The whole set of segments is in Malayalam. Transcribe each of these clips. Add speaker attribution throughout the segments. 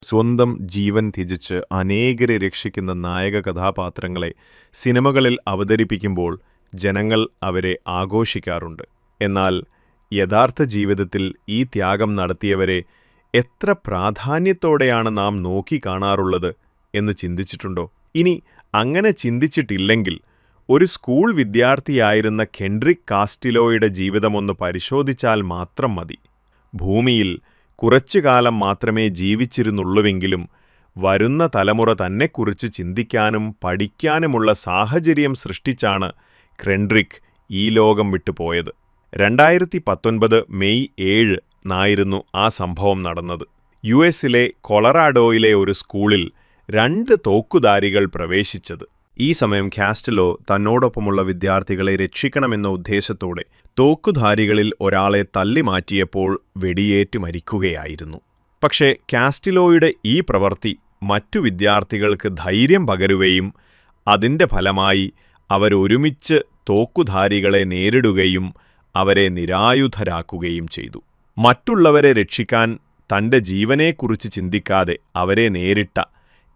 Speaker 1: സ്വന്തം ജീവൻ ത്യജിച്ച് അനേകരെ രക്ഷിക്കുന്ന നായക കഥാപാത്രങ്ങളെ സിനിമകളിൽ അവതരിപ്പിക്കുമ്പോൾ ജനങ്ങൾ അവരെ ആഘോഷിക്കാറുണ്ട്. എന്നാൽ യഥാർത്ഥ ജീവിതത്തിൽ ഈ ത്യാഗം നടത്തിയവരെ എത്ര പ്രാധാന്യത്തോടെയാണ് നാം നോക്കിക്കാണാറുള്ളത് എന്ന് ചിന്തിച്ചിട്ടുണ്ടോ? ഇനി അങ്ങനെ ചിന്തിച്ചിട്ടില്ലെങ്കിൽ ഒരു സ്കൂൾ വിദ്യാർത്ഥിയായിരുന്ന കെൻഡ്രിക്ക് കാസ്റ്റിലോയുടെ ജീവിതമൊന്ന് പരിശോധിച്ചാൽ മാത്രം മതി. ഭൂമിയിൽ കുറച്ചുകാലം മാത്രമേ ജീവിച്ചിരുന്നുള്ളൂവെങ്കിലും വരുന്ന തലമുറ തന്നെക്കുറിച്ച് ചിന്തിക്കാനും പഠിക്കാനുമുള്ള സാഹചര്യം സൃഷ്ടിച്ചാണ് കെൻഡ്രിക്ക് ഈ ലോകം വിട്ടുപോയത്. 2019 മെയ് 7 ആ സംഭവം നടന്നത്. യുഎസിലെ കൊളറാഡോയിലെ ഒരു സ്കൂളിൽ 2 തോക്കുധാരികൾ പ്രവേശിച്ചത്. ഈ സമയം കാസ്റ്റിലോ തന്നോടൊപ്പമുള്ള വിദ്യാർത്ഥികളെ രക്ഷിക്കണമെന്ന ഉദ്ദേശത്തോടെ തോക്കുധാരികളിൽ ഒരാളെ തള്ളിമാറ്റിയപ്പോൾ വെടിയേറ്റ് മരിക്കുകയായിരുന്നു. പക്ഷേ കാസ്റ്റിലോയുടെ ഈ പ്രവൃത്തി മറ്റു വിദ്യാർത്ഥികൾക്ക് ധൈര്യം പകരുകയും അതിൻ്റെ ഫലമായി അവരൊരുമിച്ച് തോക്കുധാരികളെ നേരിടുകയും അവരെ നിരായുധരാക്കുകയും ചെയ്തു. മറ്റുള്ളവരെ രക്ഷിക്കാൻ തൻ്റെ ജീവനെക്കുറിച്ച് ചിന്തിക്കാതെ അവരെ നേരിട്ട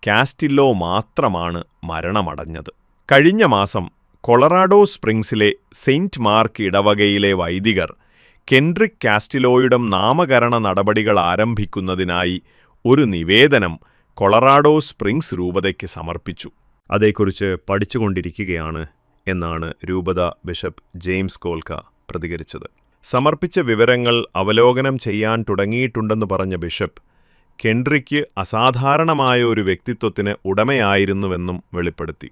Speaker 1: കാസ്റ്റില്ലോ മാത്രമാണ് മരണമടഞ്ഞത്. കഴിഞ്ഞ മാസം കൊളറാഡോ സ്പ്രിങ്സിലെ സെയിന്റ് മാർക്ക് ഇടവകയിലെ വൈദികർ കെൻഡ്രിക്ക് കാസ്റ്റിലോയുടെ നാമകരണ നടപടികൾ ആരംഭിക്കുന്നതിനായി ഒരു നിവേദനം കൊളറാഡോ സ്പ്രിങ്സ് രൂപതയ്ക്ക് സമർപ്പിച്ചു. അതേക്കുറിച്ച് പഠിച്ചുകൊണ്ടിരിക്കുകയാണ് എന്നാണ് രൂപത ബിഷപ്പ് ജെയിംസ് കോൽക്ക പ്രതികരിച്ചത്. സമർപ്പിച്ച വിവരങ്ങൾ അവലോകനം ചെയ്യാൻ തുടങ്ങിയിട്ടുണ്ടെന്ന് പറഞ്ഞ ബിഷപ്പ് കെൻഡ്രിക്ക് അസാധാരണമായ ഒരു വ്യക്തിത്വത്തിന് ഉടമയായിരുന്നുവെന്നും വെളിപ്പെടുത്തി.